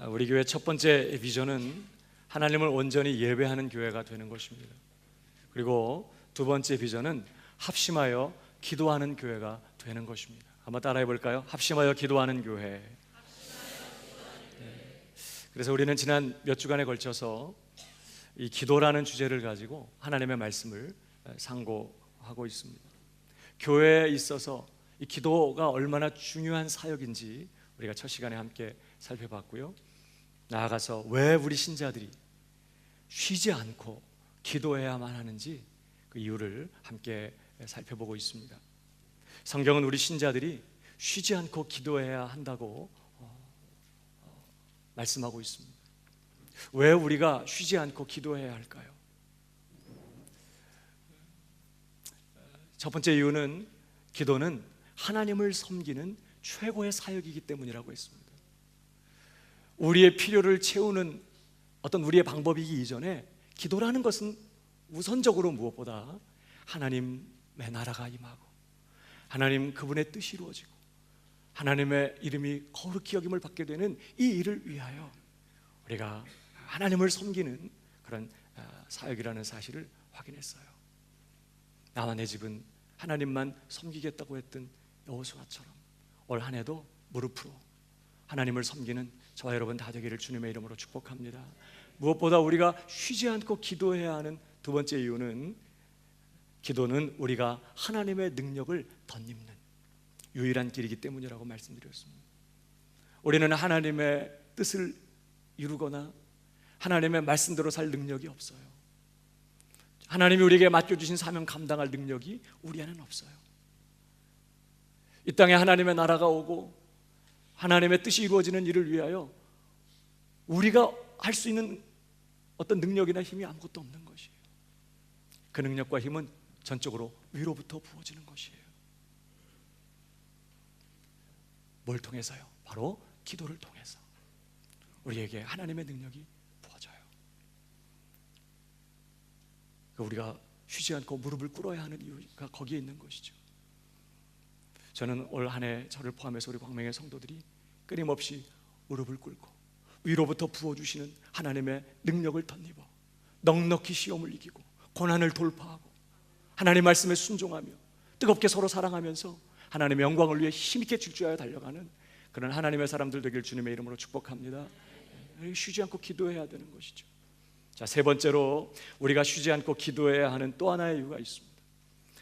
우리 교회 첫 번째 비전은 하나님을 온전히 예배하는 교회가 되는 것입니다. 그리고 두 번째 비전은 합심하여 기도하는 교회가 되는 것입니다. 한번 따라해 볼까요? 합심하여 기도하는 교회. 그래서 우리는 지난 몇 주간에 걸쳐서 이 기도라는 주제를 가지고 하나님의 말씀을 상고하고 있습니다. 교회에 있어서 이 기도가 얼마나 중요한 사역인지 우리가 첫 시간에 함께 살펴봤고요. 나아가서 왜 우리 신자들이 쉬지 않고 기도해야만 하는지 그 이유를 함께 살펴보고 있습니다. 성경은 우리 신자들이 쉬지 않고 기도해야 한다고 말씀하고 있습니다. 왜 우리가 쉬지 않고 기도해야 할까요? 첫 번째 이유는 기도는 하나님을 섬기는 최고의 사역이기 때문이라고 했습니다. 우리의 필요를 채우는 어떤 우리의 방법이기 이전에 기도라는 것은 우선적으로 무엇보다 하나님의 나라가 임하고 하나님 그분의 뜻이 이루어지고 하나님의 이름이 거룩히 여김을 받게 되는 이 일을 위하여 우리가 하나님을 섬기는 그런 사역이라는 사실을 확인했어요. 나와 내 집은 하나님만 섬기겠다고 했던 여호수아처럼 올 한 해도 무릎으로 하나님을 섬기는 저와 여러분 다 되기를 주님의 이름으로 축복합니다. 무엇보다 우리가 쉬지 않고 기도해야 하는 두 번째 이유는 기도는 우리가 하나님의 능력을 덧입는 유일한 길이기 때문이라고 말씀드렸습니다. 우리는 하나님의 뜻을 이루거나 하나님의 말씀대로 살 능력이 없어요. 하나님이 우리에게 맡겨주신 사명 감당할 능력이 우리 안에는 없어요. 이 땅에 하나님의 나라가 오고 하나님의 뜻이 이루어지는 일을 위하여 우리가 할 수 있는 어떤 능력이나 힘이 아무것도 없는 것이에요. 그 능력과 힘은 전적으로 위로부터 부어지는 것이에요. 뭘 통해서요? 바로 기도를 통해서 우리에게 하나님의 능력이 부어져요. 우리가 쉬지 않고 무릎을 꿇어야 하는 이유가 거기에 있는 것이죠. 저는 올 한 해 저를 포함해서 우리 광명의 성도들이 끊임없이 무릎을 꿇고 위로부터 부어주시는 하나님의 능력을 덧입어 넉넉히 시험을 이기고 고난을 돌파하고 하나님 말씀에 순종하며 뜨겁게 서로 사랑하면서 하나님의 영광을 위해 힘있게 질주하여 달려가는 그런 하나님의 사람들 되길 주님의 이름으로 축복합니다. 쉬지 않고 기도해야 되는 것이죠. 자, 세 번째로 우리가 쉬지 않고 기도해야 하는 또 하나의 이유가 있습니다.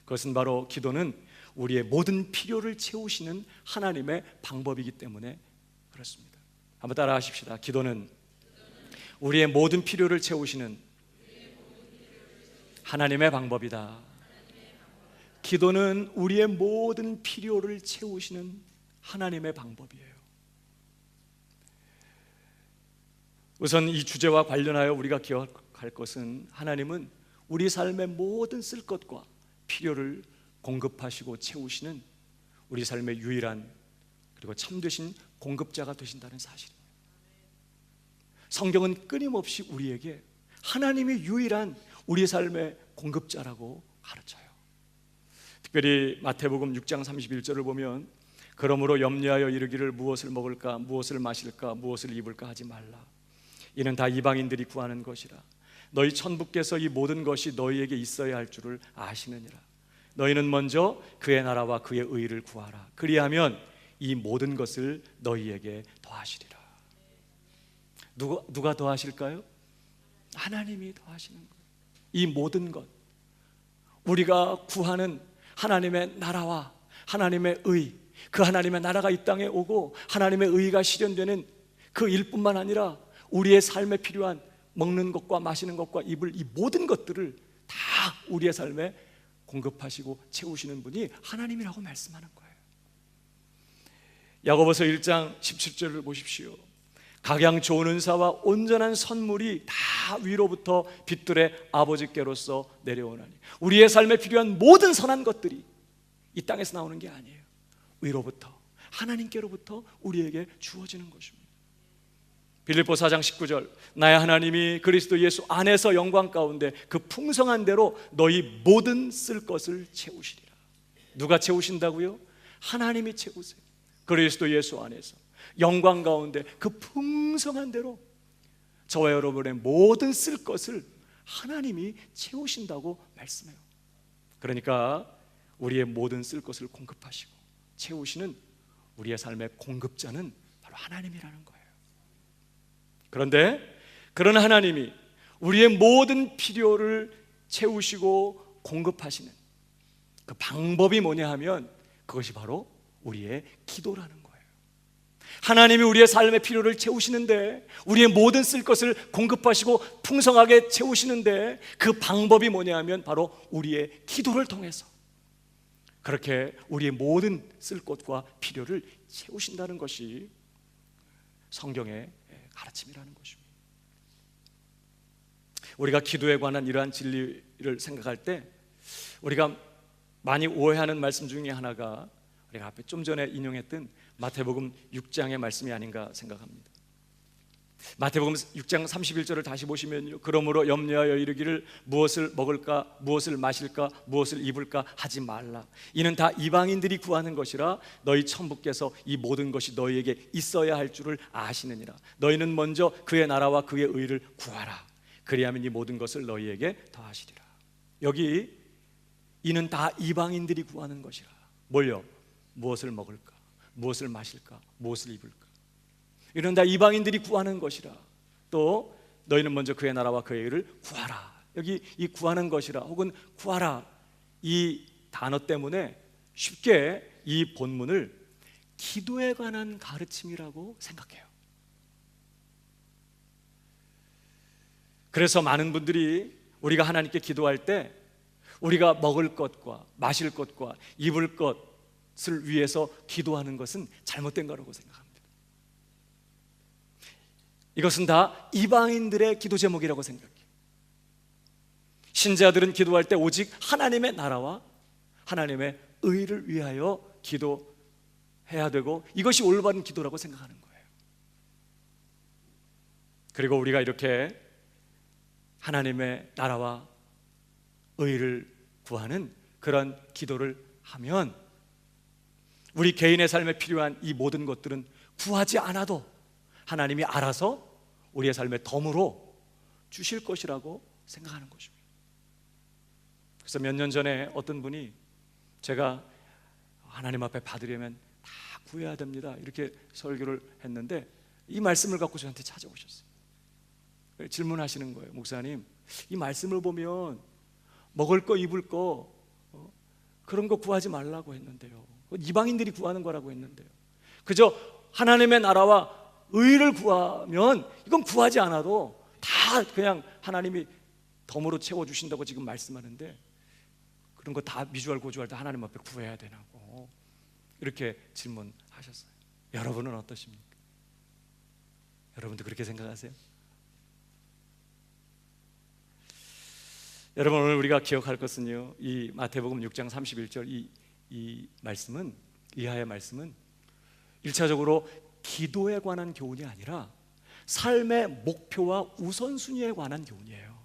그것은 바로 기도는 우리의 모든 필요를 채우시는 하나님의 방법이기 때문에 그렇습니다. 한번 따라 하십시다. 기도는 우리의 모든 필요를 채우시는 하나님의 방법이다. 기도는 우리의 모든 필요를 채우시는 하나님의 방법이에요. 우선 이 주제와 관련하여 우리가 기억할 것은 하나님은 우리 삶의 모든 쓸 것과 필요를 공급하시고 채우시는 우리 삶의 유일한 그리고 참되신 공급자가 되신다는 사실입니다. 성경은 끊임없이 우리에게 하나님이 유일한 우리 삶의 공급자라고 가르쳐요. 특별히 마태복음 6장 31절을 보면 그러므로 염려하여 이르기를 무엇을 먹을까 무엇을 마실까 무엇을 입을까 하지 말라. 이는 다 이방인들이 구하는 것이라. 너희 천부께서 이 모든 것이 너희에게 있어야 할 줄을 아시느니라. 너희는 먼저 그의 나라와 그의 의를 구하라. 그리하면 이 모든 것을 너희에게 더하시리라. 누가 더하실까요? 하나님이 더하시는 거예요. 이 모든 것, 우리가 구하는 하나님의 나라와 하나님의 의, 그 하나님의 나라가 이 땅에 오고 하나님의 의가 실현되는 그 일뿐만 아니라 우리의 삶에 필요한 먹는 것과 마시는 것과 입을 이 모든 것들을 다 우리의 삶에 공급하시고 채우시는 분이 하나님이라고 말씀하는 거예요. 야고보서 1장 17절을 보십시오. 각양 좋은 은사와 온전한 선물이 다 위로부터 빛들의 아버지께로서 내려오나니 우리의 삶에 필요한 모든 선한 것들이 이 땅에서 나오는 게 아니에요. 위로부터 하나님께로부터 우리에게 주어지는 것입니다. 빌립보 4장 19절 나의 하나님이 그리스도 예수 안에서 영광 가운데 그 풍성한 대로 너희 모든 쓸 것을 채우시리라. 누가 채우신다고요? 하나님이 채우세요. 그리스도 예수 안에서 영광 가운데 그 풍성한 대로 저와 여러분의 모든 쓸 것을 하나님이 채우신다고 말씀해요. 그러니까 우리의 모든 쓸 것을 공급하시고 채우시는 우리의 삶의 공급자는 바로 하나님이라는 거예요. 그런데 그런 하나님이 우리의 모든 필요를 채우시고 공급하시는 그 방법이 뭐냐 하면 그것이 바로 우리의 기도라는 거예요. 하나님이 우리의 삶의 필요를 채우시는데, 우리의 모든 쓸 것을 공급하시고 풍성하게 채우시는데 그 방법이 뭐냐 하면 바로 우리의 기도를 통해서 그렇게 우리의 모든 쓸 것과 필요를 채우신다는 것이 성경의 가르침이라는 것입니다. 우리가 기도에 관한 이러한 진리를 생각할 때 우리가 많이 오해하는 말씀 중에 하나가 우리가 앞에 좀 전에 인용했던 마태복음 6장의 말씀이 아닌가 생각합니다. 마태복음 6장 31절을 다시 보시면요, 그러므로 염려하여 이르기를 무엇을 먹을까 무엇을 마실까 무엇을 입을까 하지 말라. 이는 다 이방인들이 구하는 것이라 너희 천부께서 이 모든 것이 너희에게 있어야 할 줄을 아시느니라. 너희는 먼저 그의 나라와 그의 의를 구하라. 그리하면 이 모든 것을 너희에게 더하시리라. 여기 이는 다 이방인들이 구하는 것이라. 뭘요? 무엇을 먹을까 무엇을 마실까 무엇을 입을까, 이런 다 이방인들이 구하는 것이라. 또 너희는 먼저 그의 나라와 그의 의를 구하라. 여기 이 구하는 것이라 혹은 구하라 이 단어 때문에 쉽게 이 본문을 기도에 관한 가르침이라고 생각해요. 그래서 많은 분들이 우리가 하나님께 기도할 때 우리가 먹을 것과 마실 것과 입을 것을 위해서 기도하는 것은 잘못된 거라고 생각합니다. 이것은 다 이방인들의 기도 제목이라고 생각해요. 신자들은 기도할 때 오직 하나님의 나라와 하나님의 의를 위하여 기도해야 되고 이것이 올바른 기도라고 생각하는 거예요. 그리고 우리가 이렇게 하나님의 나라와 의를 구하는 그런 기도를 하면 우리 개인의 삶에 필요한 이 모든 것들은 구하지 않아도 하나님이 알아서 우리의 삶에 덤으로 주실 것이라고 생각하는 것입니다. 그래서 몇 년 전에 어떤 분이 제가 하나님 앞에 받으려면 다 구해야 됩니다 이렇게 설교를 했는데 이 말씀을 갖고 저한테 찾아오셨어요. 질문하시는 거예요. 목사님, 이 말씀을 보면 먹을 거 입을 거 그런 거 구하지 말라고 했는데요, 이방인들이 구하는 거라고 했는데요, 그저 하나님의 나라와 의를 구하면 이건 구하지 않아도 다 그냥 하나님이 덤으로 채워주신다고 지금 말씀하는데 그런 거 다 미주알 고주알 다 하나님 앞에 구해야 되나고 이렇게 질문하셨어요. 여러분은 어떠십니까? 여러분도 그렇게 생각하세요? 여러분, 오늘 우리가 기억할 것은요, 이 마태복음 6장 31절 이 말씀은, 이하의 말씀은 1차적으로 기도에 관한 교훈이 아니라 삶의 목표와 우선순위에 관한 교훈이에요.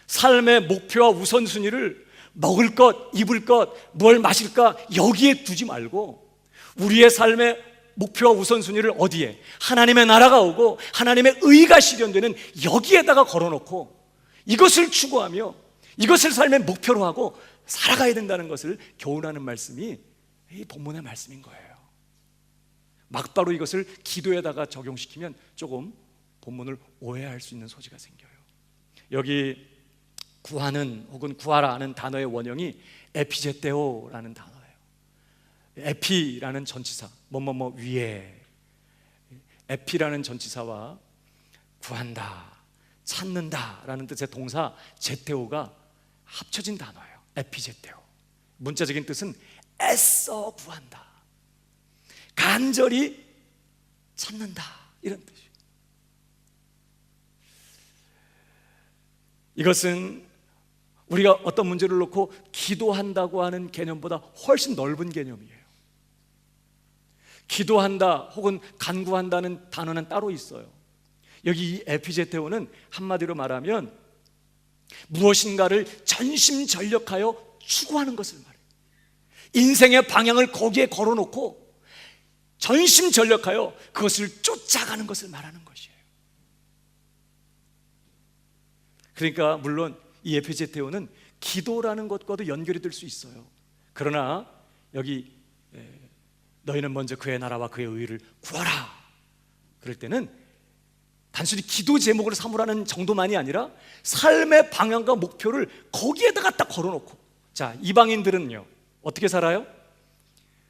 삶의 목표와 우선순위를 먹을 것, 입을 것, 뭘 마실까 여기에 두지 말고 우리의 삶의 목표와 우선순위를 어디에? 하나님의 나라가 오고 하나님의 의가 실현되는 여기에다가 걸어놓고 이것을 추구하며 이것을 삶의 목표로 하고 살아가야 된다는 것을 교훈하는 말씀이 이 본문의 말씀인 거예요. 막바로 이것을 기도에다가 적용시키면 조금 본문을 오해할 수 있는 소지가 생겨요. 여기 구하는 혹은 구하라는 단어의 원형이 에피제테오라는 단어예요. 에피라는 전치사, 뭐뭐뭐 위에, 에피라는 전치사와 구한다, 찾는다라는 뜻의 동사 제테오가 합쳐진 단어예요. 에피제테오. 문자적인 뜻은 애써 구한다, 간절히 찾는다, 이런 뜻이에요. 이것은 우리가 어떤 문제를 놓고 기도한다고 하는 개념보다 훨씬 넓은 개념이에요. 기도한다 혹은 간구한다는 단어는 따로 있어요. 여기 이 에피제테오는 한마디로 말하면 무엇인가를 전심전력하여 추구하는 것을 말해요. 인생의 방향을 거기에 걸어놓고 전심전력하여 그것을 쫓아가는 것을 말하는 것이에요. 그러니까 물론 이 에피제테오는 기도라는 것과도 연결이 될 수 있어요. 그러나 여기 너희는 먼저 그의 나라와 그의 의를 구하라, 그럴 때는 단순히 기도 제목을 삼으라는 정도만이 아니라 삶의 방향과 목표를 거기에다가 딱 걸어놓고, 자, 이방인들은요 어떻게 살아요?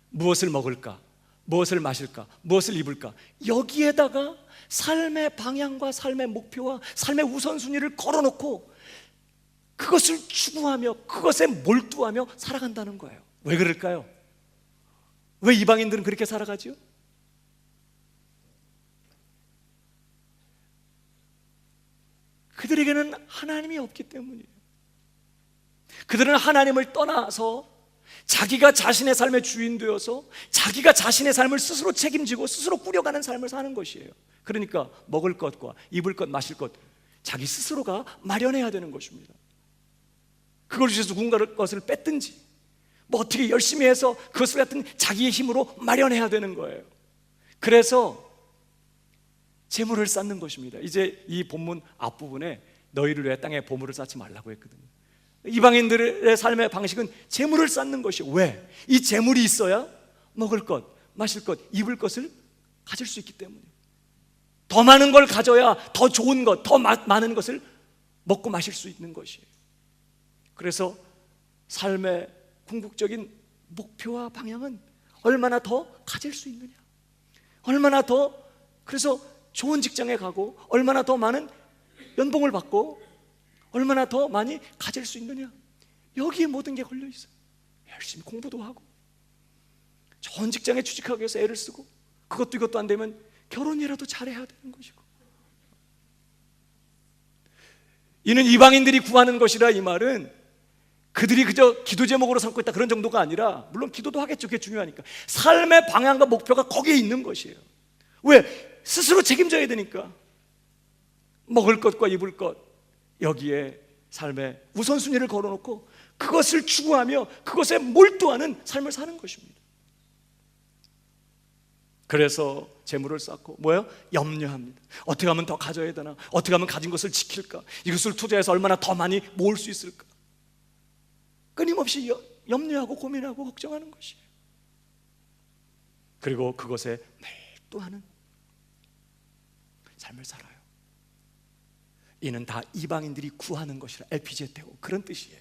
무엇을 먹을까? 무엇을 마실까? 무엇을 입을까? 여기에다가 삶의 방향과 삶의 목표와 삶의 우선순위를 걸어놓고 그것을 추구하며 그것에 몰두하며 살아간다는 거예요. 왜 그럴까요? 왜 이방인들은 그렇게 살아가죠? 그들에게는 하나님이 없기 때문이에요. 그들은 하나님을 떠나서 자기가 자신의 삶의 주인 되어서 자기가 자신의 삶을 스스로 책임지고 스스로 꾸려가는 삶을 사는 것이에요. 그러니까 먹을 것과 입을 것, 마실 것 자기 스스로가 마련해야 되는 것입니다. 그걸 위해서 누군가의 것을 뺐든지 뭐 어떻게 열심히 해서 그것을 갖든 자기의 힘으로 마련해야 되는 거예요. 그래서 재물을 쌓는 것입니다. 이제 이 본문 앞부분에 너희를 위해 땅에 보물을 쌓지 말라고 했거든요. 이방인들의 삶의 방식은 재물을 쌓는 것이에요. 왜? 이 재물이 있어야 먹을 것, 마실 것, 입을 것을 가질 수 있기 때문에, 더 많은 걸 가져야 더 좋은 것, 더 많은 것을 먹고 마실 수 있는 것이에요. 그래서 삶의 궁극적인 목표와 방향은 얼마나 더 가질 수 있느냐, 얼마나 더, 그래서 좋은 직장에 가고 얼마나 더 많은 연봉을 받고 얼마나 더 많이 가질 수 있느냐, 여기에 모든 게 걸려 있어요. 열심히 공부도 하고 좋은 직장에 취직하기 위해서 애를 쓰고 그것도 이것도 안 되면 결혼이라도 잘해야 되는 것이고, 이는 이방인들이 구하는 것이라, 이 말은 그들이 그저 기도 제목으로 삼고 있다 그런 정도가 아니라, 물론 기도도 하겠죠, 그게 중요하니까, 삶의 방향과 목표가 거기에 있는 것이에요. 왜? 스스로 책임져야 되니까. 먹을 것과 입을 것, 여기에 삶의 우선순위를 걸어놓고 그것을 추구하며 그것에 몰두하는 삶을 사는 것입니다. 그래서 재물을 쌓고 뭐예요? 염려합니다. 어떻게 하면 더 가져야 되나? 어떻게 하면 가진 것을 지킬까? 이것을 투자해서 얼마나 더 많이 모을 수 있을까? 끊임없이 염려하고 고민하고 걱정하는 것이에요. 그리고 그것에 몰두하는 삶을 살아요. 이는 다 이방인들이 구하는 것이라, 엘피제테오, 그런 뜻이에요.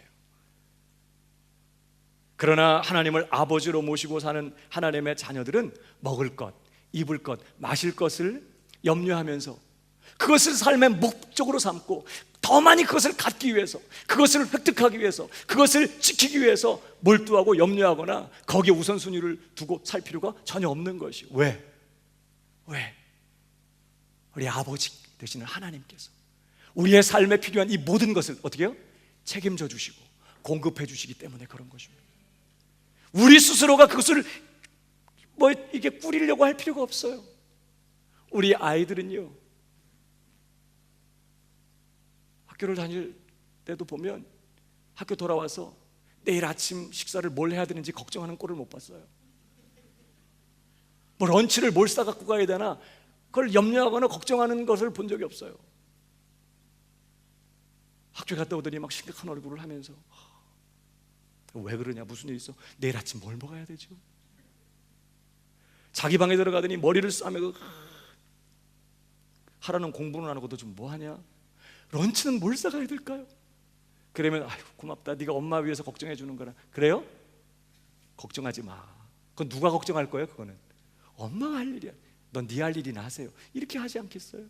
그러나 하나님을 아버지로 모시고 사는 하나님의 자녀들은 먹을 것, 입을 것, 마실 것을 염려하면서 그것을 삶의 목적으로 삼고 더 많이 그것을 갖기 위해서, 그것을 획득하기 위해서, 그것을 지키기 위해서 몰두하고 염려하거나 거기에 우선순위를 두고 살 필요가 전혀 없는 것이. 왜? 우리 아버지 되시는 하나님께서 우리의 삶에 필요한 이 모든 것을 어떻게 해요? 책임져 주시고 공급해 주시기 때문에 그런 것입니다. 우리 스스로가 그것을 뭐 이게 꾸리려고 할 필요가 없어요. 우리 아이들은요, 학교를 다닐 때도 보면 학교 돌아와서 내일 아침 식사를 뭘 해야 되는지 걱정하는 꼴을 못 봤어요. 뭐 런치를 뭘 싸갖고 가야 되나 그걸 염려하거나 걱정하는 것을 본 적이 없어요. 학교에 갔다 오더니 막 심각한 얼굴을 하면서, 왜 그러냐, 무슨 일 있어? 내일 아침 뭘 먹어야 되죠? 자기 방에 들어가더니 머리를 싸매고, 하라는 공부는 안 하고도 좀 뭐하냐? 런치는 뭘 싸가야 될까요? 그러면 아이고 고맙다, 네가 엄마 위해서 걱정해 주는 거라. 그래요? 걱정하지 마. 그건 누가 걱정할 거예요? 그거는 엄마가 할 일이야. 넌 네 할 일이나 하세요. 이렇게 하지 않겠어요?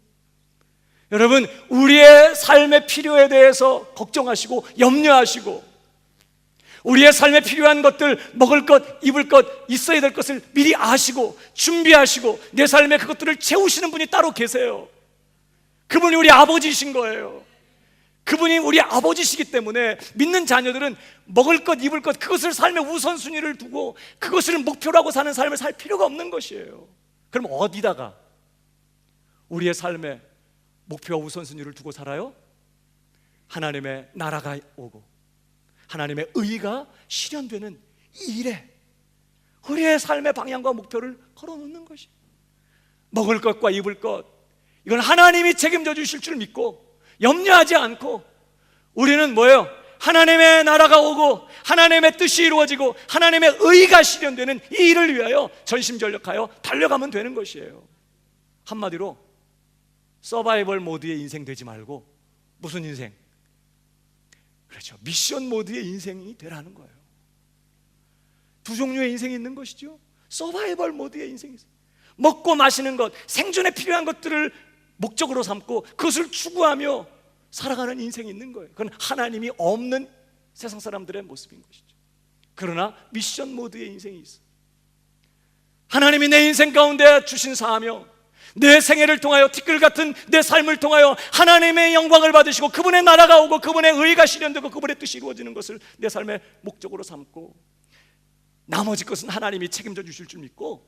여러분, 우리의 삶의 필요에 대해서 걱정하시고 염려하시고 우리의 삶에 필요한 것들, 먹을 것, 입을 것, 있어야 될 것을 미리 아시고 준비하시고 내 삶에 그것들을 채우시는 분이 따로 계세요. 그분이 우리 아버지이신 거예요. 그분이 우리 아버지시기 때문에 믿는 자녀들은 먹을 것, 입을 것, 그것을 삶의 우선순위를 두고 그것을 목표로 하고 사는 삶을 살 필요가 없는 것이에요. 그럼 어디다가 우리의 삶의 목표와 우선순위를 두고 살아요? 하나님의 나라가 오고 하나님의 의가 실현되는 이 일에 우리의 삶의 방향과 목표를 걸어놓는 것이에요. 먹을 것과 입을 것, 이건 하나님이 책임져 주실 줄 믿고 염려하지 않고 우리는 뭐예요? 하나님의 나라가 오고 하나님의 뜻이 이루어지고 하나님의 의가 실현되는 이 일을 위하여 전심전력하여 달려가면 되는 것이에요. 한마디로 서바이벌 모드의 인생 되지 말고 무슨 인생? 그렇죠, 미션 모드의 인생이 되라는 거예요. 두 종류의 인생이 있는 것이죠. 서바이벌 모드의 인생이 있어요. 먹고 마시는 것, 생존에 필요한 것들을 목적으로 삼고 그것을 추구하며 살아가는 인생이 있는 거예요. 그건 하나님이 없는 세상 사람들의 모습인 것이죠. 그러나 미션 모드의 인생이 있어요. 하나님이 내 인생 가운데 주신 사명, 내 생애를 통하여 티끌 같은 내 삶을 통하여 하나님의 영광을 받으시고 그분의 나라가 오고 그분의 의가 실현되고 그분의 뜻이 이루어지는 것을 내 삶의 목적으로 삼고 나머지 것은 하나님이 책임져 주실 줄 믿고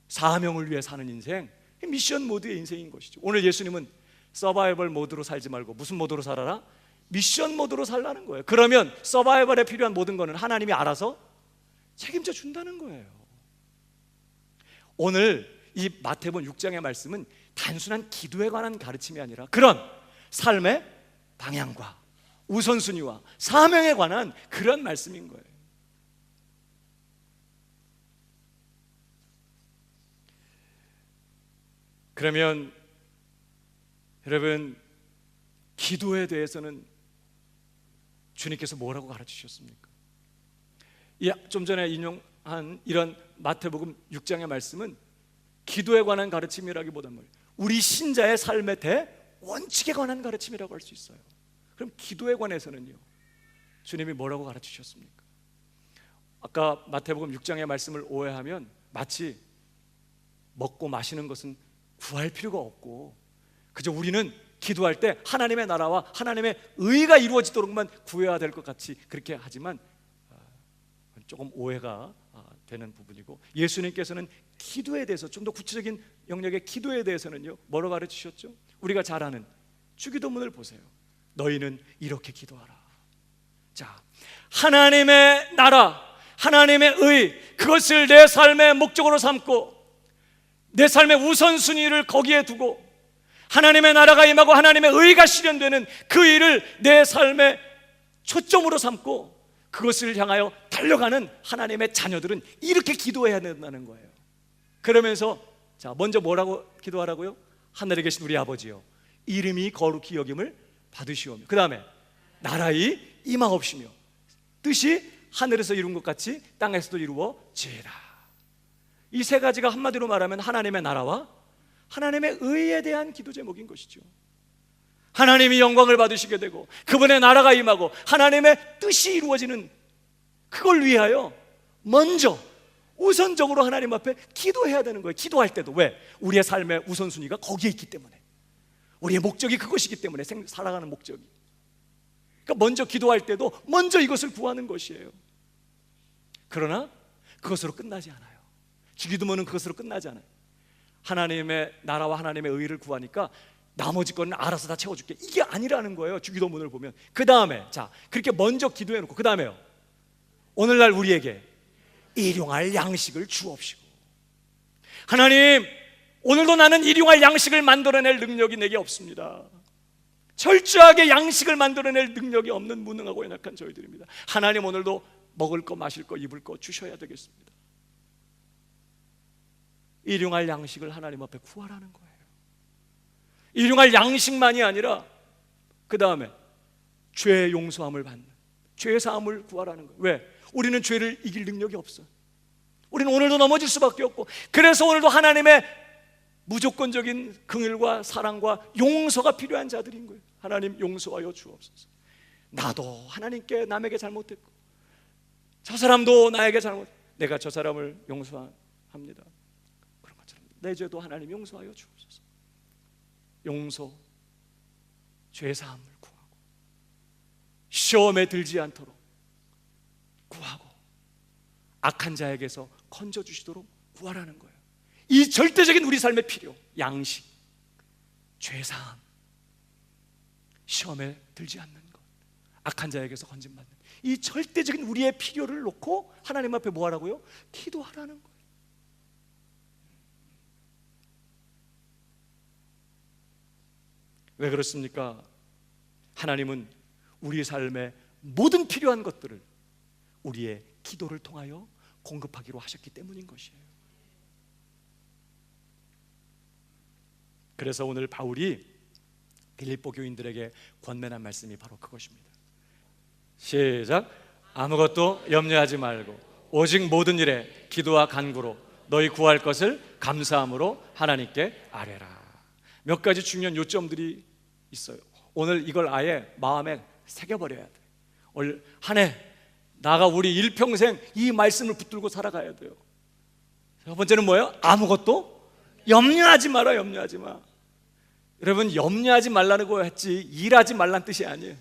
사명을 위해 사는 인생, 미션 모드의 인생인 것이죠. 오늘 예수님은 서바이벌 모드로 살지 말고 무슨 모드로 살아라? 미션 모드로 살라는 거예요. 그러면 서바이벌에 필요한 모든 것은 하나님이 알아서 책임져 준다는 거예요. 오늘 이 마태복음 6장의 말씀은 단순한 기도에 관한 가르침이 아니라 그런 삶의 방향과 우선순위와 사명에 관한 그런 말씀인 거예요. 그러면 여러분, 기도에 대해서는 주님께서 뭐라고 가르치셨습니까? 좀 전에 인용한 이런 마태복음 6장의 말씀은 기도에 관한 가르침이라기보다는 우리 신자의 삶의 대원칙에 관한 가르침이라고 할 수 있어요. 그럼 기도에 관해서는요, 주님이 뭐라고 가르치셨습니까? 아까 마태복음 6장의 말씀을 오해하면 마치 먹고 마시는 것은 구할 필요가 없고 그저 우리는 기도할 때 하나님의 나라와 하나님의 의가 이루어지도록만 구해야 될 것 같이 그렇게 하지만 조금 오해가 되는 부분이고, 예수님께서는 기도에 대해서 좀 더 구체적인 영역의 기도에 대해서는요 뭐라고 가르치셨죠? 우리가 잘 아는 주기도문을 보세요. 너희는 이렇게 기도하라. 자, 하나님의 나라, 하나님의 의, 그것을 내 삶의 목적으로 삼고 내 삶의 우선순위를 거기에 두고 하나님의 나라가 임하고 하나님의 의가 실현되는 그 일을 내 삶의 초점으로 삼고 그것을 향하여 달려가는 하나님의 자녀들은 이렇게 기도해야 된다는 거예요. 그러면서 자, 먼저 뭐라고 기도하라고요? 하늘에 계신 우리 아버지요, 이름이 거룩히 여김을 받으시오며, 그 다음에 나라의 임하옵시며 뜻이 하늘에서 이룬 것 같이 땅에서도 이루어지리라. 이 세 가지가 한마디로 말하면 하나님의 나라와 하나님의 의에 대한 기도 제목인 것이죠. 하나님이 영광을 받으시게 되고 그분의 나라가 임하고 하나님의 뜻이 이루어지는 그걸 위하여 먼저 우선적으로 하나님 앞에 기도해야 되는 거예요. 기도할 때도 왜? 우리의 삶의 우선순위가 거기에 있기 때문에, 우리의 목적이 그것이기 때문에, 살아가는 목적이. 그러니까 먼저 기도할 때도 먼저 이것을 구하는 것이에요. 그러나 그것으로 끝나지 않아요. 주기도문은 그것으로 끝나지 않아요. 하나님의 나라와 하나님의 의를 구하니까 나머지 거는 알아서 다 채워줄게, 이게 아니라는 거예요. 주기도문을 보면. 그 다음에 자, 그렇게 먼저 기도해놓고 그 다음에요, 오늘날 우리에게 일용할 양식을 주옵시고. 하나님, 오늘도 나는 일용할 양식을 만들어낼 능력이 내게 없습니다. 철저하게 양식을 만들어낼 능력이 없는 무능하고 연약한 저희들입니다. 하나님, 오늘도 먹을 거 마실 거 입을 거 주셔야 되겠습니다. 일용할 양식을 하나님 앞에 구하라는 거예요. 일용할 양식만이 아니라 그 다음에 죄 용서함을 받는, 죄 사함을 구하라는 거예요. 왜? 우리는 죄를 이길 능력이 없어요. 우리는 오늘도 넘어질 수밖에 없고, 그래서 오늘도 하나님의 무조건적인 긍휼과 사랑과 용서가 필요한 자들인 거예요. 하나님, 용서하여 주옵소서. 나도 하나님께 남에게 잘못했고 저 사람도 나에게 잘못, 내가 저 사람을 용서합니다. 그런 것처럼 내 죄도 하나님 용서하여 주옵소서. 용서, 죄사함을 구하고 시험에 들지 않도록 구하고 악한 자에게서 건져주시도록 구하라는 거예요. 이 절대적인 우리 삶의 필요, 양식, 죄사함, 시험에 들지 않는 것, 악한 자에게서 건진받는 이 절대적인 우리의 필요를 놓고 하나님 앞에 뭐 하라고요? 기도하라는 거예요. 왜 그렇습니까? 하나님은 우리 삶의 모든 필요한 것들을 우리의 기도를 통하여 공급하기로 하셨기 때문인 것이에요. 그래서 오늘 바울이 빌립보 교인들에게 권면한 말씀이 바로 그것입니다. 시작. 아무것도 염려하지 말고 오직 모든 일에 기도와 간구로 너희 구할 것을 감사함으로 하나님께 아뢰라. 몇 가지 중요한 요점들이 있어요. 오늘 이걸 아예 마음에 새겨버려야 돼. 올 한 해 나가 우리 일평생 이 말씀을 붙들고 살아가야 돼요. 첫 번째는 뭐예요? 아무것도 염려하지 마라. 염려하지 마. 여러분, 염려하지 말라는 거 했지 일하지 말란 뜻이 아니에요.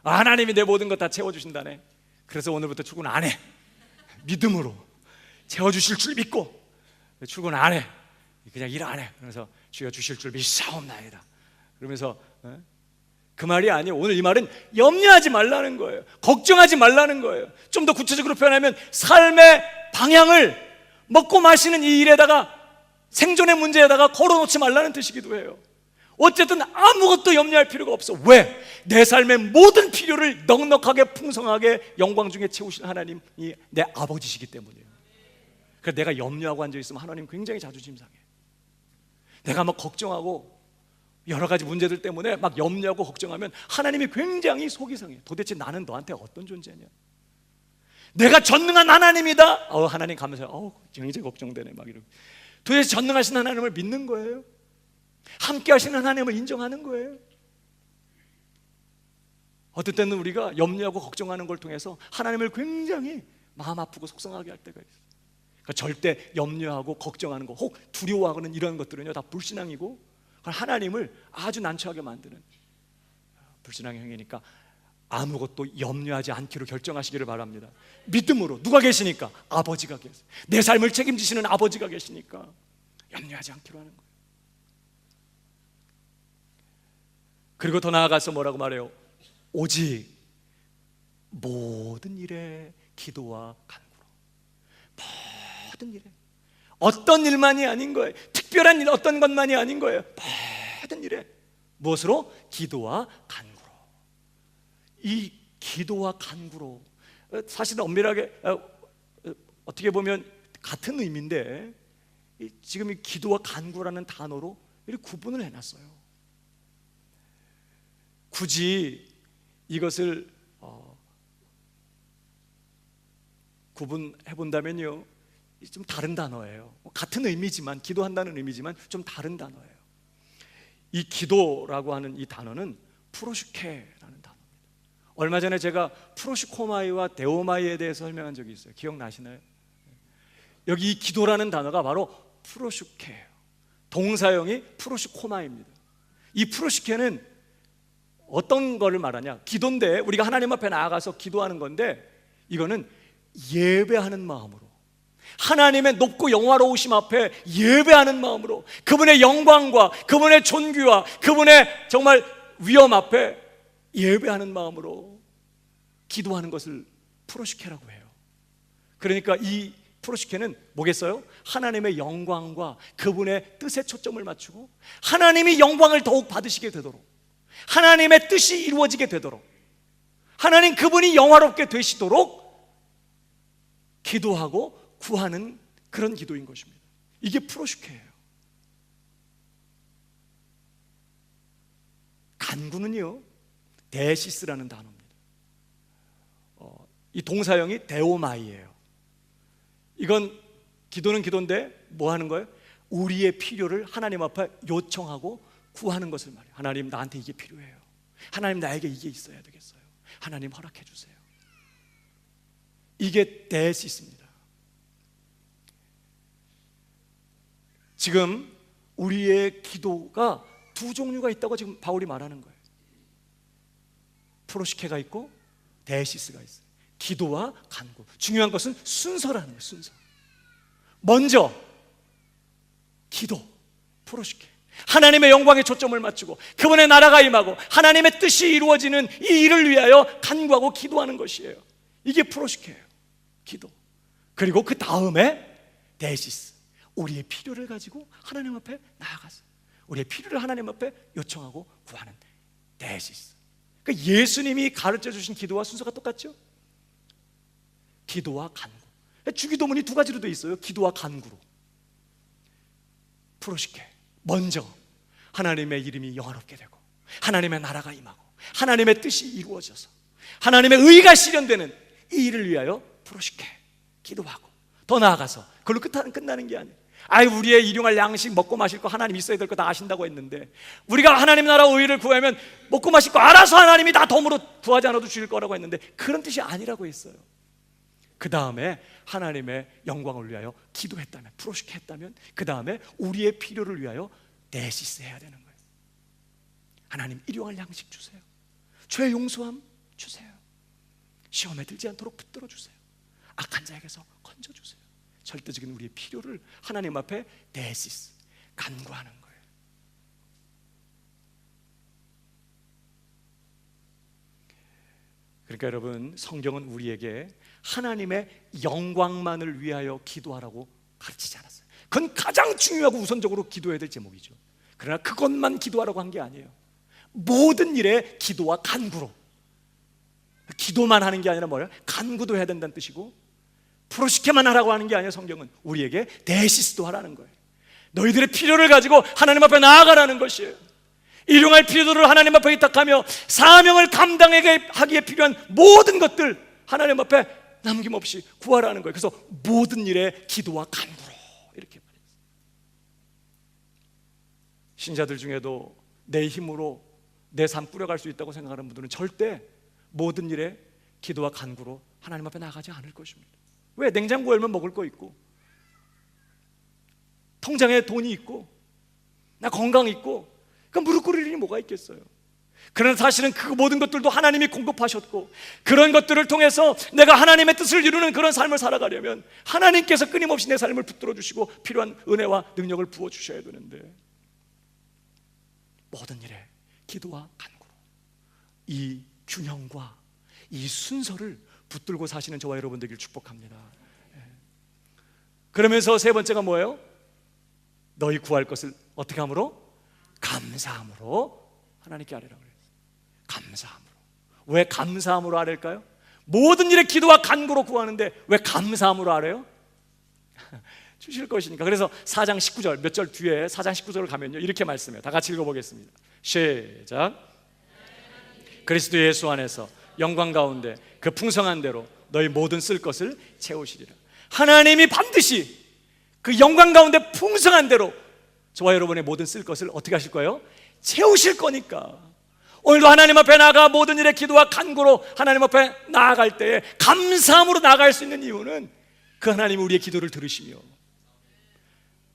하나님이 내 모든 것 다 채워주신다네. 그래서 오늘부터 출근 안 해. 믿음으로 채워주실 줄 믿고 출근 안 해. 그냥 일 안 해. 그래서 주여 주실 줄 믿사옵나이다. 그러면서 그 말이 아니에요. 오늘 이 말은 염려하지 말라는 거예요. 걱정하지 말라는 거예요. 좀 더 구체적으로 표현하면 삶의 방향을 먹고 마시는 이 일에다가 생존의 문제에다가 걸어놓지 말라는 뜻이기도 해요. 어쨌든 아무것도 염려할 필요가 없어. 왜? 내 삶의 모든 필요를 넉넉하게 풍성하게 영광 중에 채우신 하나님이 내 아버지시기 때문이에요. 그래서 내가 염려하고 앉아있으면 하나님 굉장히 자존심 상해. 내가 막 걱정하고 여러 가지 문제들 때문에 막 염려하고 걱정하면 하나님이 굉장히 속이 상해. 도대체 나는 너한테 어떤 존재냐? 내가 전능한 하나님이다. 하나님 감사해요. 굉장히 걱정되네. 막 이러고. 도대체 전능하신 하나님을 믿는 거예요? 함께 하시는 하나님을 인정하는 거예요? 어떨 때는 우리가 염려하고 걱정하는 걸 통해서 하나님을 굉장히 마음 아프고 속상하게 할 때가 있어요. 그러니까 절대 염려하고 걱정하는 거, 혹 두려워하는 이런 것들은요 다 불신앙이고 하나님을 아주 난처하게 만드는 불신앙의 행위니까 아무것도 염려하지 않기로 결정하시기를 바랍니다. 믿음으로. 누가 계시니까? 아버지가 계세요. 내 삶을 책임지시는 아버지가 계시니까 염려하지 않기로 하는 거예요. 그리고 더 나아가서 뭐라고 말해요? 오직 모든 일에 기도와 간구로. 모든 일에. 어떤 일만이 아닌 거예요. 특별한 일 어떤 것만이 아닌 거예요. 모든 일에 무엇으로? 기도와 간구로. 이 기도와 간구로 사실은 엄밀하게 어떻게 보면 같은 의미인데 지금 이 기도와 간구라는 단어로 이렇게 구분을 해놨어요. 굳이 이것을 구분해 본다면요 좀 다른 단어예요. 같은 의미지만, 기도한다는 의미지만 좀 다른 단어예요. 이 기도라고 하는 이 단어는 프로슈케라는 단어입니다. 얼마 전에 제가 프로슈코마이와 데오마이에 대해서 설명한 적이 있어요. 기억나시나요? 여기 이 기도라는 단어가 바로 프로슈케예요. 동사형이 프로슈코마입니다. 이 프로슈케는 어떤 거를 말하냐? 기도인데 우리가 하나님 앞에 나아가서 기도하는 건데 이거는 예배하는 마음으로, 하나님의 높고 영화로우심 앞에 예배하는 마음으로, 그분의 영광과 그분의 존귀와 그분의 정말 위엄 앞에 예배하는 마음으로 기도하는 것을 프로시케라고 해요. 그러니까 이 프로시케는 뭐겠어요? 하나님의 영광과 그분의 뜻에 초점을 맞추고 하나님이 영광을 더욱 받으시게 되도록, 하나님의 뜻이 이루어지게 되도록, 하나님 그분이 영화롭게 되시도록 기도하고 구하는 그런 기도인 것입니다. 이게 프로슈케예요. 간구는요 데시스라는 단어입니다. 이 동사형이 데오마이예요. 이건 기도는 기도인데 뭐 하는 거예요? 우리의 필요를 하나님 앞에 요청하고 구하는 것을 말해요. 하나님 나한테 이게 필요해요. 하나님 나에게 이게 있어야 되겠어요. 하나님 허락해 주세요. 이게 데시스입니다. 지금 우리의 기도가 두 종류가 있다고 지금 바울이 말하는 거예요. 프로시케가 있고 데시스가 있어요. 기도와 간구. 중요한 것은 순서라는 거예요. 순서. 먼저 기도, 프로시케. 하나님의 영광에 초점을 맞추고 그분의 나라가 임하고 하나님의 뜻이 이루어지는 이 일을 위하여 간구하고 기도하는 것이에요. 이게 프로시케예요. 기도. 그리고 그 다음에 데시스, 우리의 필요를 가지고 하나님 앞에 나아가서 우리의 필요를 하나님 앞에 요청하고 구하는 데시스. 그러니까 예수님이 가르쳐 주신 기도와 순서가 똑같죠? 기도와 간구. 주기도문이 두 가지로 되어 있어요. 기도와 간구로. 프로시케, 먼저 하나님의 이름이 영화롭게 되고 하나님의 나라가 임하고 하나님의 뜻이 이루어져서 하나님의 의가 실현되는 이 일을 위하여 프로시케, 기도하고 더 나아가서 그걸로 끝나는 게 아니에요. 우리의 일용할 양식, 먹고 마실 거 하나님 있어야 될 거 다 아신다고 했는데 우리가 하나님 나라 의를 구하면 먹고 마실 거 알아서 하나님이 다 덤으로 구하지 않아도 주실 거라고 했는데 그런 뜻이 아니라고 했어요. 그 다음에 하나님의 영광을 위하여 기도했다면, 프로시케 했다면 그 다음에 우리의 필요를 위하여 데시스 해야 되는 거예요. 하나님 일용할 양식 주세요. 죄 용서함 주세요. 시험에 들지 않도록 붙들어 주세요. 악한 자에게서 건져주세요. 절대적인 우리의 필요를 하나님 앞에 데시스, 간구하는 거예요. 그러니까 여러분, 성경은 우리에게 하나님의 영광만을 위하여 기도하라고 가르치지 않았어요. 그건 가장 중요하고 우선적으로 기도해야 될 제목이죠. 그러나 그것만 기도하라고 한 게 아니에요. 모든 일에 기도와 간구로, 기도만 하는 게 아니라 뭐예요? 간구도 해야 된다는 뜻이고, 프로시케만 하라고 하는 게 아니에요. 성경은 우리에게 데시스도 하라는 거예요. 너희들의 필요를 가지고 하나님 앞에 나아가라는 것이에요. 일용할 필요들을 하나님 앞에 위탁하며 사명을 감당하기에 필요한 모든 것들 하나님 앞에 남김없이 구하라는 거예요. 그래서 모든 일에 기도와 간구로 이렇게 말했어요. 신자들 중에도 내 힘으로 내 삶 꾸려갈 수 있다고 생각하는 분들은 절대 모든 일에 기도와 간구로 하나님 앞에 나가지 않을 것입니다. 왜? 냉장고 열면 먹을 거 있고, 통장에 돈이 있고, 나 건강 있고, 그럼 무릎 꿇을 일이 뭐가 있겠어요? 그러나 사실은 그 모든 것들도 하나님이 공급하셨고, 그런 것들을 통해서 내가 하나님의 뜻을 이루는 그런 삶을 살아가려면 하나님께서 끊임없이 내 삶을 붙들어 주시고 필요한 은혜와 능력을 부어 주셔야 되는데, 모든 일에 기도와 간구로 이 균형과 이 순서를 붙들고 사시는 저와 여러분 되길 축복합니다. 그러면서 세 번째가 뭐예요? 너희 구할 것을 어떻게 함으로? 감사함으로 하나님께 아뢰라고 그랬어요. 감사함으로. 왜 감사함으로 아뢰일까요? 모든 일에 기도와 간구로 구하는데 왜 감사함으로 아뢰요? 주실 것이니까. 그래서 4장 19절, 몇 절 뒤에 4장 19절을 가면요 이렇게 말씀해요. 다 같이 읽어보겠습니다. 시작. 그리스도 예수 안에서 영광 가운데 그 풍성한 대로 너희 모든 쓸 것을 채우시리라. 하나님이 반드시 그 영광 가운데 풍성한 대로 저와 여러분의 모든 쓸 것을 어떻게 하실 거예요? 채우실 거니까. 오늘도 하나님 앞에 나아가 모든 일에 기도와 간구로 하나님 앞에 나아갈 때에 감사함으로 나아갈 수 있는 이유는 그 하나님이 우리의 기도를 들으시며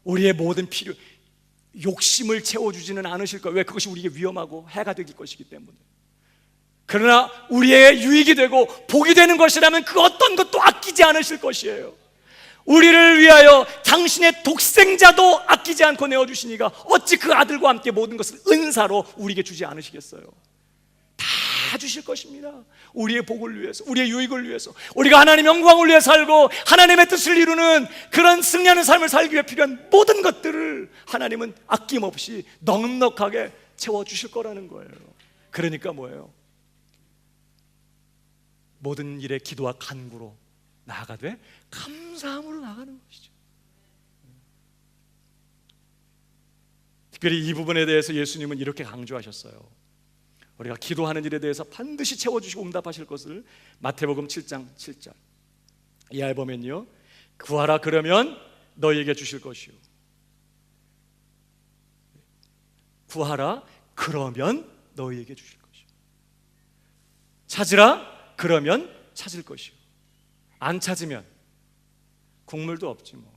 우리의 모든 필요, 욕심을 채워주지는 않으실 거예요. 왜? 그것이 우리에게 위험하고 해가 될 것이기 때문에. 그러나 우리의 유익이 되고 복이 되는 것이라면 그 어떤 것도 아끼지 않으실 것이에요. 우리를 위하여 당신의 독생자도 아끼지 않고 내어주시니가 어찌 그 아들과 함께 모든 것을 은사로 우리에게 주지 않으시겠어요? 다 주실 것입니다. 우리의 복을 위해서, 우리의 유익을 위해서, 우리가 하나님 영광을 위해 살고 하나님의 뜻을 이루는 그런 승리하는 삶을 살기 위해 필요한 모든 것들을 하나님은 아낌없이 넉넉하게 채워주실 거라는 거예요. 그러니까 뭐예요? 모든 일에 기도와 간구로 나아가되 감사함으로 나가는 것이죠. 특별히 이 부분에 대해서 예수님은 이렇게 강조하셨어요. 우리가 기도하는 일에 대해서 반드시 채워주시고 응답하실 것을 마태복음 7장 7절 이하에 보면요, 구하라 그러면 너희에게 주실 것이요, 구하라 그러면 너희에게 주실 것이요, 찾으라 그러면 찾을 것이요, 안 찾으면 국물도 없지 뭐.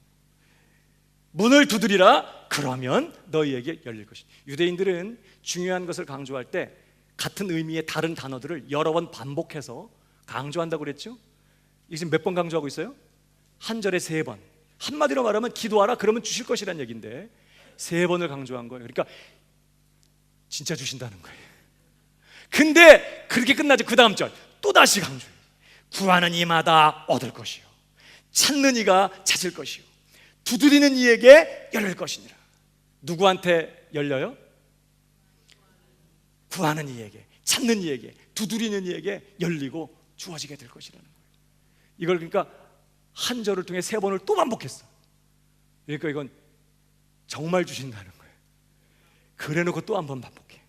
문을 두드리라 그러면 너희에게 열릴 것이다. 유대인들은 중요한 것을 강조할 때 같은 의미의 다른 단어들을 여러 번 반복해서 강조한다고 그랬죠? 이게 지금 몇 번 강조하고 있어요? 한 절에 3번. 한마디로 말하면 기도하라 그러면 주실 것이라는 얘기인데 3번을 강조한 거예요. 그러니까 진짜 주신다는 거예요. 근데 그렇게 끝나지. 그 다음 절 또다시 강조해요. 구하는 이마다 얻을 것이요, 찾는 이가 찾을 것이요, 두드리는 이에게 열릴 것이니라. 누구한테 열려요? 구하는 이에게, 찾는 이에게, 두드리는 이에게 열리고 주어지게 될 것이라는 거예요. 이걸 그러니까 한 절을 통해 3번을 또 반복했어. 그러니까 이건 정말 주신다는 거예요. 그래놓고 또 한 번 반복해.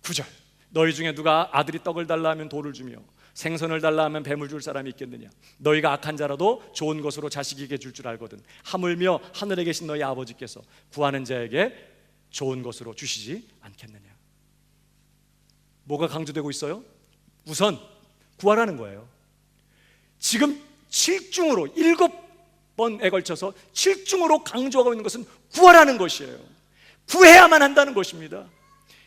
9절 너희 중에 누가 아들이 떡을 달라 하면 돌을 주며 생선을 달라 하면 뱀을 줄 사람이 있겠느냐. 너희가 악한 자라도 좋은 것으로 자식에게 줄 줄 알거든 하물며 하늘에 계신 너희 아버지께서 구하는 자에게 좋은 것으로 주시지 않겠느냐. 뭐가 강조되고 있어요? 우선 구하라는 거예요. 지금 7중으로 7번에 걸쳐서 7중으로 강조하고 있는 것은 구하라는 것이에요. 구해야만 한다는 것입니다.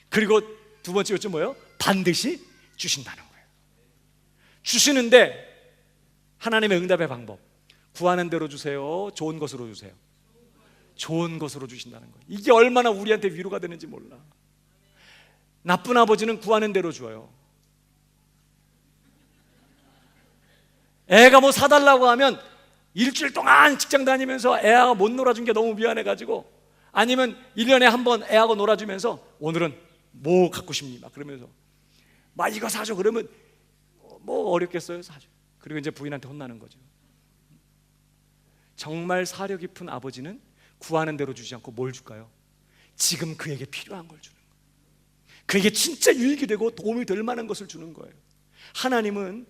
그리고 두 번째 요점 뭐예요? 반드시 주신다는 거예요. 주시는데 하나님의 응답의 방법, 구하는 대로 주세요, 좋은 것으로 주세요. 좋은 것으로 주신다는 거예요. 이게 얼마나 우리한테 위로가 되는지 몰라. 나쁜 아버지는 구하는 대로 줘요. 애가 뭐 사달라고 하면 일주일 동안 직장 다니면서 애하고 못 놀아준 게 너무 미안해가지고, 아니면 1년에 한 번 애하고 놀아주면서 오늘은 뭐 갖고 싶니? 막 그러면서 막 이거 사줘. 그러면 뭐 어렵겠어요? 사줘. 그리고 이제 부인한테 혼나는 거죠. 정말 사려 깊은 아버지는 구하는 대로 주지 않고 뭘 줄까요? 지금 그에게 필요한 걸 주는 거예요. 그에게 진짜 유익이 되고 도움이 될 만한 것을 주는 거예요. 하나님은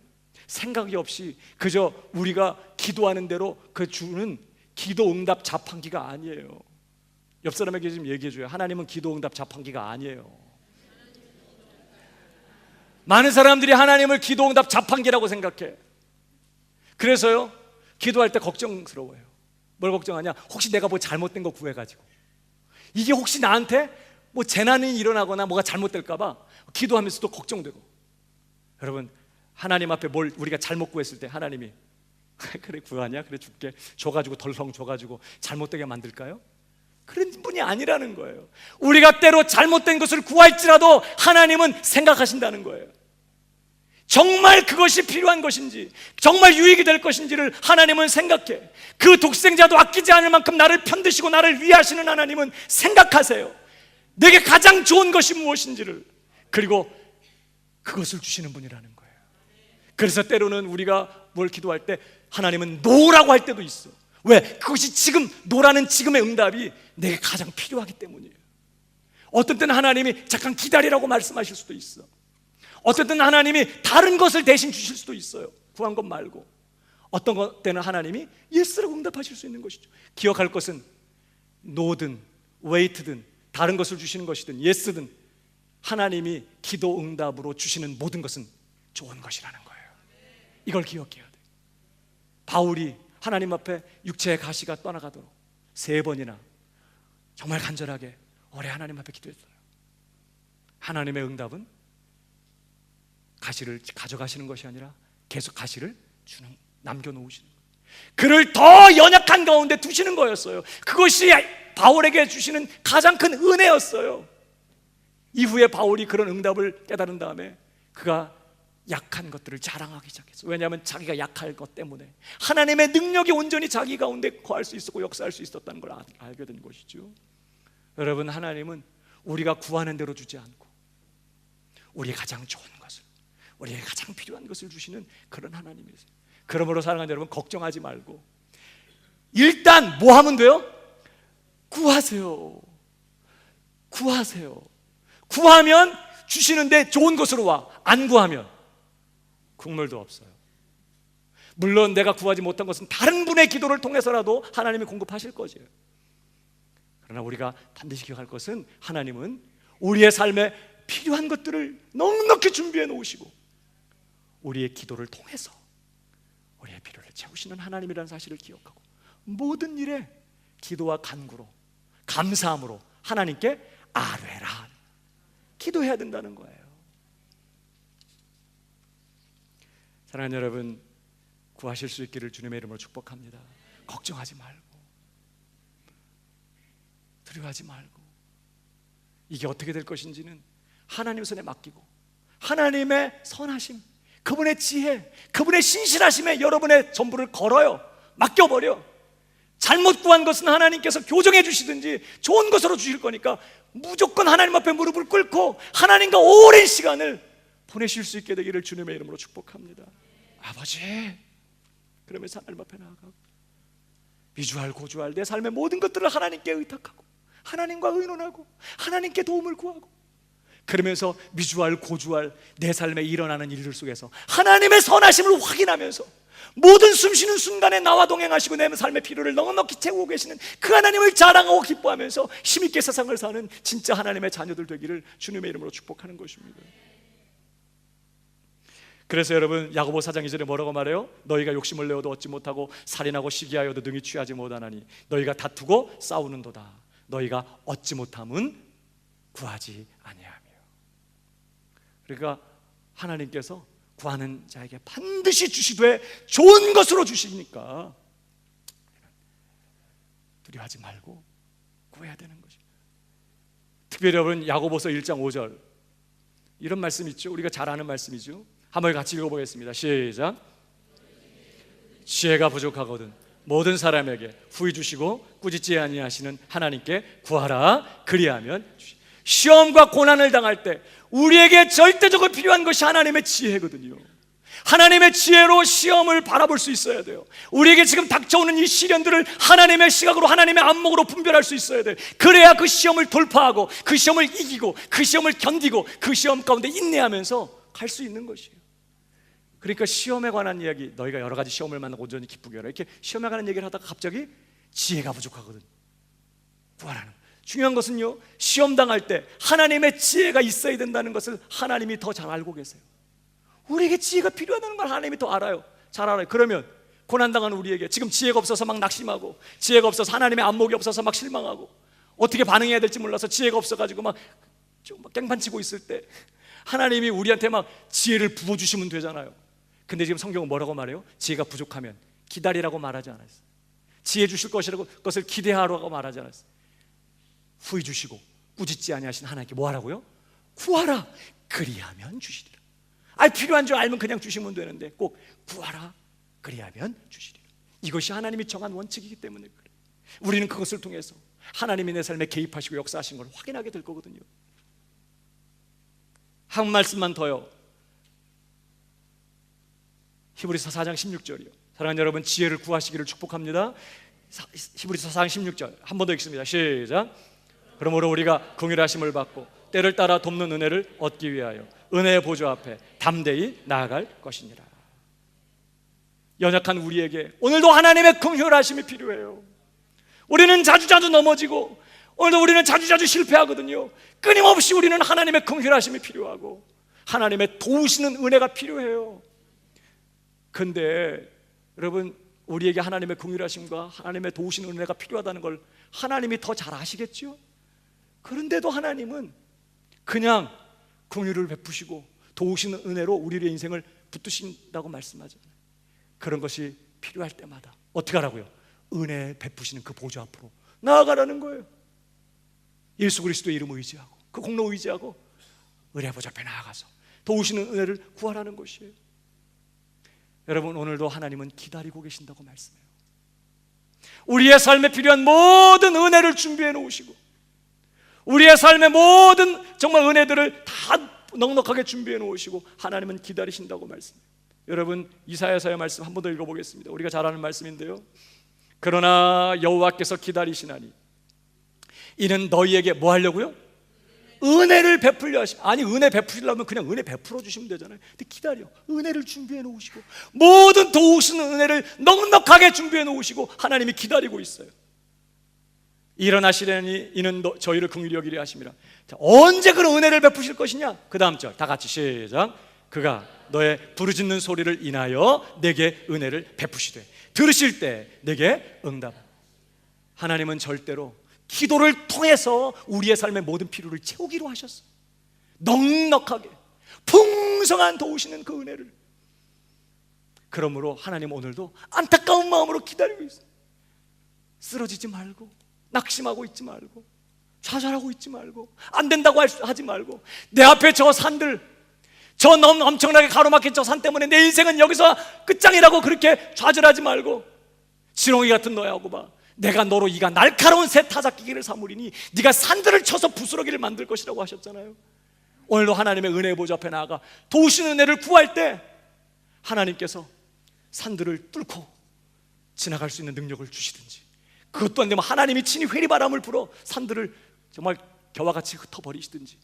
생각이 없이 그저 우리가 기도하는 대로 그 주는 기도 응답 자판기가 아니에요. 옆 사람에게 좀 얘기해줘요. 하나님은 기도 응답 자판기가 아니에요. 많은 사람들이 하나님을 기도 응답 자판기라고 생각해. 그래서요, 기도할 때 걱정스러워요. 뭘 걱정하냐? 혹시 내가 뭐 잘못된 거 구해가지고, 이게 혹시 나한테 뭐 재난이 일어나거나 뭐가 잘못될까봐 기도하면서도 걱정되고. 여러분, 하나님 앞에 뭘 우리가 잘못 구했을 때 하나님이 그래 구하냐? 그래 줄게. 줘가지고 덜렁 줘가지고 잘못되게 만들까요? 그런 분이 아니라는 거예요. 우리가 때로 잘못된 것을 구할지라도 하나님은 생각하신다는 거예요. 정말 그것이 필요한 것인지, 정말 유익이 될 것인지를 하나님은 생각해. 그 독생자도 아끼지 않을 만큼 나를 편드시고 나를 위하시는 하나님은 생각하세요. 내게 가장 좋은 것이 무엇인지를. 그리고 그것을 주시는 분이라는 거예요. 그래서 때로는 우리가 뭘 기도할 때 하나님은 노라고 할 때도 있어. 왜? 그것이 지금 노라는 지금의 응답이 내게 가장 필요하기 때문이에요. 어떤 때는 하나님이 잠깐 기다리라고 말씀하실 수도 있어. 어떤 때는 하나님이 다른 것을 대신 주실 수도 있어요. 구한 것 말고. 어떤 때는 하나님이 예스라고 응답하실 수 있는 것이죠. 기억할 것은 노든 웨이트든 다른 것을 주시는 것이든 예스든 하나님이 기도 응답으로 주시는 모든 것은 좋은 것이라는 거예요. 이걸 기억해야 돼. 바울이 하나님 앞에 육체의 가시가 떠나가도록 3번이나 정말 간절하게 오래 하나님 앞에 기도했어요. 하나님의 응답은 가시를 가져가시는 것이 아니라 계속 가시를 남겨놓으시는 거예요. 그를 더 연약한 가운데 두시는 거였어요. 그것이 바울에게 주시는 가장 큰 은혜였어요. 이후에 바울이 그런 응답을 깨달은 다음에 그가 약한 것들을 자랑하기 시작했어요. 왜냐하면 자기가 약할 것 때문에 하나님의 능력이 온전히 자기 가운데 거할 수 있었고 역사할 수 있었다는 걸 알게 된 것이죠. 여러분, 하나님은 우리가 구하는 대로 주지 않고 우리의 가장 좋은 것을, 우리의 가장 필요한 것을 주시는 그런 하나님이세요. 그러므로 사랑하는 여러분, 걱정하지 말고 일단 뭐 하면 돼요? 구하세요. 구하세요. 구하면 주시는데 좋은 것으로 와. 안 구하면 국물도 없어요. 물론 내가 구하지 못한 것은 다른 분의 기도를 통해서라도 하나님이 공급하실 거죠. 그러나 우리가 반드시 기억할 것은 하나님은 우리의 삶에 필요한 것들을 넉넉히 준비해 놓으시고 우리의 기도를 통해서 우리의 필요를 채우시는 하나님이라는 사실을 기억하고 모든 일에 기도와 간구로 감사함으로 하나님께 아뢰라 기도해야 된다는 거예요. 사랑하는 여러분, 구하실 수 있기를 주님의 이름으로 축복합니다. 걱정하지 말고 두려워하지 말고, 이게 어떻게 될 것인지는 하나님 손에 맡기고 하나님의 선하심, 그분의 지혜, 그분의 신실하심에 여러분의 전부를 걸어요. 맡겨버려. 잘못 구한 것은 하나님께서 교정해 주시든지 좋은 것으로 주실 거니까 무조건 하나님 앞에 무릎을 꿇고 하나님과 오랜 시간을 보내실 수 있게 되기를 주님의 이름으로 축복합니다. 아버지, 그러면서 하나님 앞에 나아가고 미주알 고주알 내 삶의 모든 것들을 하나님께 의탁하고 하나님과 의논하고 하나님께 도움을 구하고, 그러면서 미주알 고주알 내 삶에 일어나는 일들 속에서 하나님의 선하심을 확인하면서 모든 숨쉬는 순간에 나와 동행하시고 내 삶의 필요를 넉넉히 채우고 계시는 그 하나님을 자랑하고 기뻐하면서 힘있게 세상을 사는 진짜 하나님의 자녀들 되기를 주님의 이름으로 축복하는 것입니다. 그래서 여러분, 야고보 4장 2절에 뭐라고 말해요? 너희가 욕심을 내어도 얻지 못하고 살인하고 시기하여도 능히 취하지 못하나니 너희가 다투고 싸우는도다. 너희가 얻지 못함은 구하지 아니하며. 그러니까 하나님께서 구하는 자에게 반드시 주시되 좋은 것으로 주시니까 두려워하지 말고 구해야 되는 것입니다. 특별히 여러분, 야고보서 1장 5절 이런 말씀 있죠? 우리가 잘 아는 말씀이죠. 한번 같이 읽어보겠습니다. 시작. 지혜가 부족하거든 모든 사람에게 후히 주시고 꾸짖지 아니하시는 하나님께 구하라. 그리하면 시험과 고난을 당할 때 우리에게 절대적으로 필요한 것이 하나님의 지혜거든요. 하나님의 지혜로 시험을 바라볼 수 있어야 돼요. 우리에게 지금 닥쳐오는 이 시련들을 하나님의 시각으로, 하나님의 안목으로 분별할 수 있어야 돼요. 그래야 그 시험을 돌파하고 그 시험을 이기고 그 시험을 견디고 그 시험 가운데 인내하면서 갈 수 있는 것이에요. 그러니까 시험에 관한 이야기, 너희가 여러 가지 시험을 만나고 온전히 기쁘게 하라, 이렇게 시험에 관한 얘기를 하다가 갑자기 지혜가 부족하거든 구하라는. 중요한 것은요, 시험 당할 때 하나님의 지혜가 있어야 된다는 것을 하나님이 더 잘 알고 계세요. 우리에게 지혜가 필요하다는 걸 하나님이 더 알아요. 잘 알아요. 그러면 고난당하는 우리에게 지금 지혜가 없어서 막 낙심하고, 지혜가 없어서 하나님의 안목이 없어서 막 실망하고, 어떻게 반응해야 될지 몰라서 지혜가 없어가지고 막 깽판치고 있을 때 하나님이 우리한테 막 지혜를 부어주시면 되잖아요. 근데 지금 성경은 뭐라고 말해요? 지혜가 부족하면 기다리라고 말하지 않았어요. 지혜 주실 것을 기대하라고 말하지 않았어요. 후히 주시고 꾸짖지 아니하신 하나님께 뭐 하라고요? 구하라. 그리하면 주시리라. 필요한 줄 알면 그냥 주시면 되는데 꼭 구하라. 그리하면 주시리라. 이것이 하나님이 정한 원칙이기 때문에 그래요. 우리는 그것을 통해서 하나님이 내 삶에 개입하시고 역사하신 걸 확인하게 될 거거든요. 한 말씀만 더요. 히브리서 4장 16절이요. 사랑하는 여러분, 지혜를 구하시기를 축복합니다. 히브리서 4장 16절 한 번 더 읽습니다. 시작. 그러므로 우리가 긍휼하심을 받고 때를 따라 돕는 은혜를 얻기 위하여 은혜의 보좌 앞에 담대히 나아갈 것이니라. 연약한 우리에게 오늘도 하나님의 긍휼하심이 필요해요. 우리는 자주자주 넘어지고 오늘도 우리는 자주자주 실패하거든요. 끊임없이 우리는 하나님의 긍휼하심이 필요하고 하나님의 도우시는 은혜가 필요해요. 근데 여러분, 우리에게 하나님의 긍휼하심과 하나님의 도우시는 은혜가 필요하다는 걸 하나님이 더 잘 아시겠죠? 그런데도 하나님은 그냥 긍휼을 베푸시고 도우시는 은혜로 우리의 인생을 붙드신다고 말씀하잖아요. 그런 것이 필요할 때마다 어떻게 하라고요? 은혜 베푸시는 그 보좌 앞으로 나아가라는 거예요. 예수 그리스도의 이름을 의지하고 그 공로 의지하고 은혜 보좌 앞에 나아가서 도우시는 은혜를 구하라는 것이에요. 여러분, 오늘도 하나님은 기다리고 계신다고 말씀해요. 우리의 삶에 필요한 모든 은혜를 준비해 놓으시고 우리의 삶의 모든 정말 은혜들을 다 넉넉하게 준비해 놓으시고 하나님은 기다리신다고 말씀해요. 여러분, 이사야서의 말씀 한 번 더 읽어보겠습니다. 우리가 잘 아는 말씀인데요. 그러나 여호와께서 기다리시나니 이는 너희에게 뭐 하려고요? 은혜를 베풀려 하시. 아니, 은혜 베푸시려면 그냥 은혜 베풀어 주시면 되잖아요. 근데 기다려. 은혜를 준비해 놓으시고 모든 도우시는 은혜를 넉넉하게 준비해 놓으시고 하나님이 기다리고 있어요. 일어나시려니 이는 저희를 긍휼히 여기려 하심이라. 자, 언제 그런 은혜를 베푸실 것이냐? 그 다음 절 다 같이 시작. 그가 너의 부르짖는 소리를 인하여 내게 은혜를 베푸시되 들으실 때 내게 응답. 하나님은 절대로 기도를 통해서 우리의 삶의 모든 필요를 채우기로 하셨어요. 넉넉하게 풍성한 도우시는 그 은혜를. 그러므로 하나님 오늘도 안타까운 마음으로 기다리고 있어요. 쓰러지지 말고 낙심하고 있지 말고 좌절하고 있지 말고, 안 된다고 하지 말고, 내 앞에 저 산들, 저 엄청나게 가로막힌 저 산 때문에 내 인생은 여기서 끝장이라고 그렇게 좌절하지 말고, 지렁이 같은 너야고 봐, 내가 너로 이가 날카로운 새 타작기기를 삼으리니 네가 산들을 쳐서 부스러기를 만들 것이라고 하셨잖아요. 오늘도 하나님의 은혜의 보좌 앞에 나아가 도우시는 은혜를 구할 때 하나님께서 산들을 뚫고 지나갈 수 있는 능력을 주시든지, 그것도 안 되면 하나님이 친히 회리바람을 불어 산들을 정말 겨와 같이 흩어버리시든지,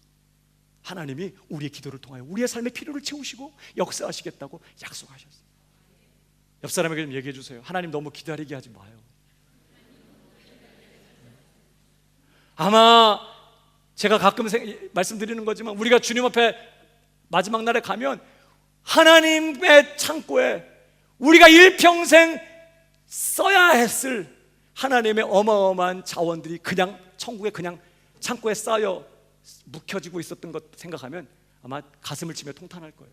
하나님이 우리의 기도를 통하여 우리의 삶의 필요를 채우시고 역사하시겠다고 약속하셨어요. 옆 사람에게 좀 얘기해 주세요. 하나님 너무 기다리게 하지 마요. 아마 제가 가끔 말씀드리는 거지만, 우리가 주님 앞에 마지막 날에 가면 하나님의 창고에 우리가 일평생 써야 했을 하나님의 어마어마한 자원들이 그냥 천국에 그냥 창고에 쌓여 묵혀지고 있었던 것 생각하면 아마 가슴을 치며 통탄할 거예요.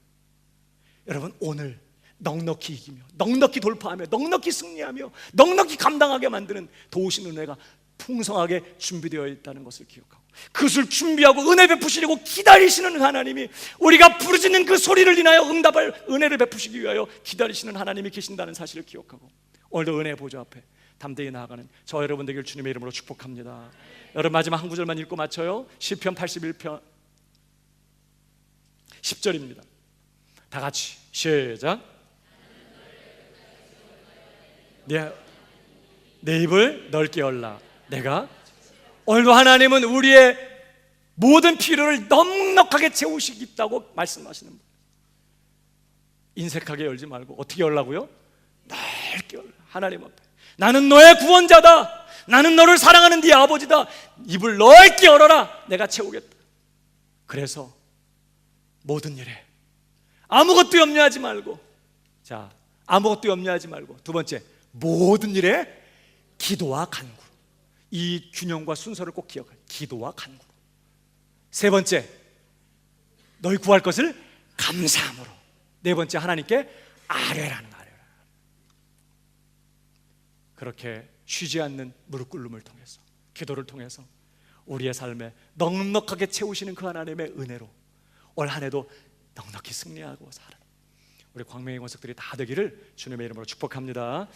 여러분, 오늘 넉넉히 이기며 넉넉히 돌파하며 넉넉히 승리하며 넉넉히 감당하게 만드는 도우신 은혜가 풍성하게 준비되어 있다는 것을 기억하고, 그것을 준비하고 은혜 베푸시려고 기다리시는 하나님이, 우리가 부르짖는 그 소리를 인하여 응답할 은혜를 베푸시기 위하여 기다리시는 하나님이 계신다는 사실을 기억하고, 오늘도 은혜의 보좌 앞에 담대히 나아가는 저 여러분 되길 주님의 이름으로 축복합니다. 여러분, 마지막 한 구절만 읽고 마쳐요. 시편 81편 10절입니다. 다 같이 시작. 내 입을 넓게 열라. 내가, 오늘도 하나님은 우리의 모든 필요를 넉넉하게 채우시겠다고 말씀하시는 거예요. 인색하게 열지 말고 어떻게 열라고요? 넓게 열라. 하나님 앞에, 나는 너의 구원자다, 나는 너를 사랑하는 네 아버지다, 입을 넓게 열어라. 내가 채우겠다. 그래서 모든 일에 아무것도 염려하지 말고, 자, 아무것도 염려하지 말고, 두 번째, 모든 일에 기도와 간구. 이 균형과 순서를 꼭 기억할, 기도와 간구. 세 번째, 너희 구할 것을 감사함으로. 네 번째, 하나님께 아뢰라는 아뢰라. 그렇게 쉬지 않는 무릎 꿇음을 통해서, 기도를 통해서 우리의 삶에 넉넉하게 채우시는 그 하나님의 은혜로 올 한 해도 넉넉히 승리하고 살아는 우리 광명의 권속들이 다 되기를 주님의 이름으로 축복합니다.